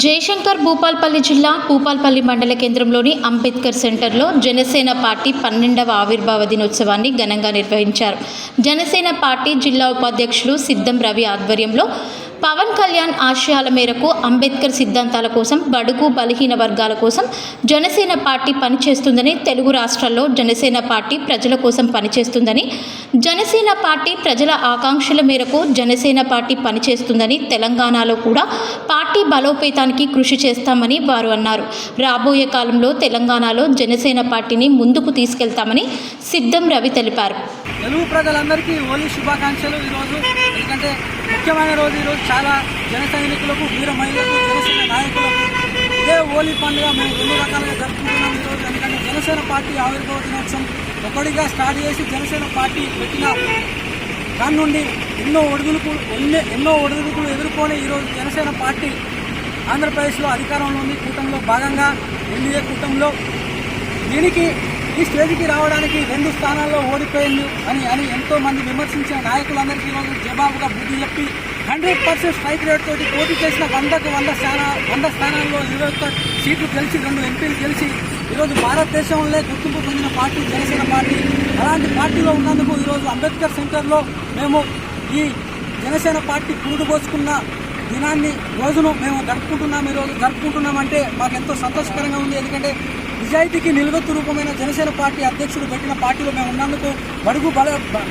జయశంకర్ భూపాల్పల్లి జిల్లా భూపాల్పల్లి మండల కేంద్రంలోని అంబేద్కర్ సెంటర్లో జనసేన పార్టీ 12వ ఆవిర్భావ దినోత్సవాన్ని ఘనంగా నిర్వహించారు. జనసేన పార్టీ జిల్లా ఉపాధ్యక్షులు సిద్ధం రవి ఆధ్వర్యంలో పవన్ కళ్యాణ్ ఆశయాల మేరకు అంబేద్కర్ సిద్ధాంతాల కోసం బడుగు బలహీన వర్గాల కోసం జనసేన పార్టీ పనిచేస్తుందని, తెలుగు రాష్ట్రాల్లో జనసేన పార్టీ ప్రజల కోసం పనిచేస్తుందని, జనసేన పార్టీ ప్రజల ఆకాంక్షల మేరకు జనసేన పార్టీ పనిచేస్తుందని, తెలంగాణలో కూడా పార్టీ బలోపేతానికి కృషి చేస్తామని వారు అన్నారు. రాబోయే కాలంలో తెలంగాణలో జనసేన పార్టీని ముందుకు తీసుకెళ్తామని సిద్ధం రవి తెలిపారు. తెలుగు ప్రజలందరికీ హోలీ శుభాకాంక్షలు. ఈరోజు ఎందుకంటే ముఖ్యమైన రోజు. ఈరోజు చాలా జన సైనికులకు, వీర మహిళలకు, జనసేన నాయకులకు ఇదే హోలీ పండుగ మేము 2 రకాలుగా జరుపుకుంటున్నాం ఈరోజు. ఎందుకంటే జనసేన పార్టీ ఆవిర్భావ దినోత్సవం ఒకటిగా స్టార్ట్ చేసి జనసేన పార్టీ పెట్టిన దాని నుండి ఎన్నో ఒడిదుడుకులు ఎదుర్కొని ఈరోజు జనసేన పార్టీ ఆంధ్రప్రదేశ్లో అధికారంలో ఉంది. కూటమిలో భాగంగా ఎన్డీఏ కూటమిలో దీనికి ఈ స్టేజ్కి రావడానికి 2 స్థానాల్లో ఓడిపోయింది అని ఎంతోమంది విమర్శించిన నాయకులందరికీ ఈరోజు జవాబుగా బుద్ధి చెప్పి 100% స్ట్రైక్ రేట్ తోటి పోటీ చేసిన 100కు 100 స్థానాల్లో 21 సీట్లు గెలిచి 2 ఎంపీలు గెలిచి ఈరోజు భారతదేశంలో గుర్తింపు పొందిన పార్టీ జనసేన పార్టీ. అలాంటి పార్టీలో ఉన్నందుకు ఈరోజు అంబేద్కర్ సెంటర్లో మేము ఈ జనసేన పార్టీ పురుడుపోసుకున్న రోజును మేము జరుపుకుంటున్నామంటే మాకు ఎంతో సంతోషకరంగా ఉంది. ఎందుకంటే నిజాయితీకి నిలువెత్తు రూపమైన జనసేన పార్టీ అధ్యక్షుడు పెట్టిన పార్టీలో మేము ఉన్నందుకు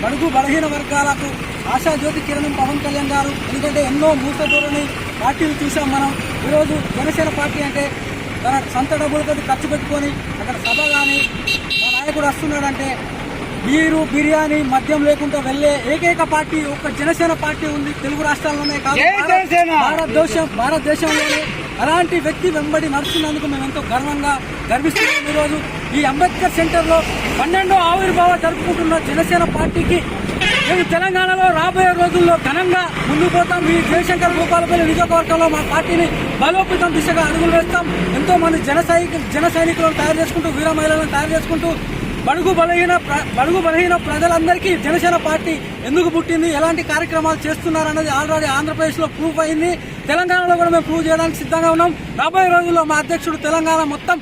బడుగు బలహీన వర్గాలకు ఆశాజ్యోతి కిరణం పవన్ కళ్యాణ్ గారు. ఎందుకంటే ఎన్నో మూసధోరణి పార్టీలు చూసాం మనం. ఈరోజు జనసేన పార్టీ అంటే తన సొంత డబ్బులతో ఖర్చు పెట్టుకొని అక్కడ సభ కానీ మా నాయకుడు వస్తున్నాడంటే బీరు బిర్యానీ మద్యం లేకుండా వెళ్ళే ఏకైక పార్టీ ఒక జనసేన పార్టీ ఉంది తెలుగు రాష్ట్రాల్లోనే కాదు, భారతదేశంలోనే. అలాంటి వ్యక్తి వెంబడి నడుస్తున్నందుకు మేము ఎంతో గర్విస్తున్నాం. ఈరోజు ఈ అంబేద్కర్ సెంటర్లో 12వ ఆవిర్భావ జరుపుకుంటున్న జనసేన పార్టీకి మేము తెలంగాణలో రాబోయే రోజుల్లో ఘనంగా ముందుకు పోతాం. ఈ జయశంకర్ భూపాలపల్లి నియోజకవర్గంలో మా పార్టీని బలోపేతం దిశగా అడుగులు వేస్తాం. ఎంతో మంది జన సైనికులను తయారు చేసుకుంటూ, వీర మహిళలను తయారు చేసుకుంటూ బడుగు బలహీన ప్రజలందరికీ జనసేన పార్టీ ఎందుకు పుట్టింది, ఎలాంటి కార్యక్రమాలు చేస్తున్నారన్నది ఆల్రెడీ ఆంధ్రప్రదేశ్లో ప్రూఫ్ అయింది. తెలంగాణలో కూడా మేము ప్రూవ్ చేయడానికి సిద్ధంగా ఉన్నాం. రాబోయే రోజుల్లో మా అధ్యక్షుడు తెలంగాణ మొత్తం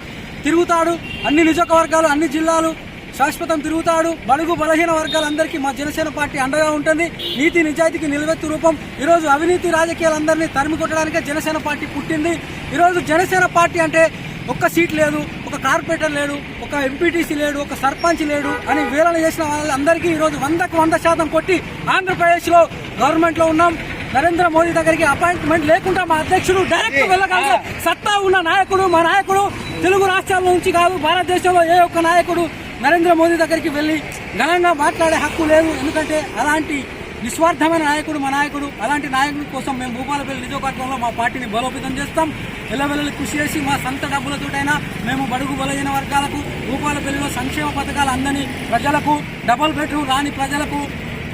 తిరుగుతాడు, అన్ని నియోజకవర్గాలు, అన్ని జిల్లాలు శాశ్వతం తిరుగుతాడు. బడుగు బలహీన వర్గాలందరికీ మా జనసేన పార్టీ అండగా ఉంటుంది. నీతి నిజాయితీకి నిలువెత్తు రూపం. ఈరోజు అవినీతి రాజకీయాలందరినీ తరిమి కొట్టడానికే జనసేన పార్టీ పుట్టింది. ఈరోజు జనసేన పార్టీ అంటే ఒక్క సీట్ లేదు, ఒక కార్పొరేటర్ లేడు, ఒక ఎంపీటీసీ లేడు, ఒక సర్పంచ్ లేడు అని వేలన చేసిన వాళ్ళందరికీ ఈరోజు 100కు 100% కొట్టి ఆంధ్రప్రదేశ్లో గవర్నమెంట్లో ఉన్నాం. నరేంద్ర మోదీ దగ్గరికి అపాయింట్మెంట్ లేకుండా మా అధ్యక్షుడు డైరెక్ట్ వెళ్ళగలిగే సత్తా ఉన్న నాయకుడు మా నాయకుడు. తెలుగు రాష్ట్రాల నుంచి కాదు, భారతదేశంలో ఏ ఒక్క నాయకుడు నరేంద్ర మోదీ దగ్గరికి వెళ్ళి ఘనంగా మాట్లాడే హక్కు లేదు. ఎందుకంటే అలాంటి నిస్వార్థమైన నాయకుడు మా నాయకుడు. అలాంటి నాయకుడి కోసం మేము భూపాలపల్లి నియోజకవర్గంలో మా పార్టీని బలోపేతం చేస్తాం. ఎల్లవెల్లి కృషి చేసి మా సొంత డబ్బులతోటైనా మేము బడుగు బలహీన వర్గాలకు, భూపాలపల్లిలో సంక్షేమ పథకాలు అందని ప్రజలకు, డబుల్ బెడ్రూమ్ రాని ప్రజలకు,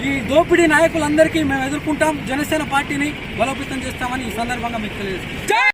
ఈ దోపిడీ నాయకులందరికీ మేము ఎదుర్కొంటాం. జనసేన పార్టీని బలోపేతం చేస్తామని ఈ సందర్భంగా మీకు తెలియజేస్తాం.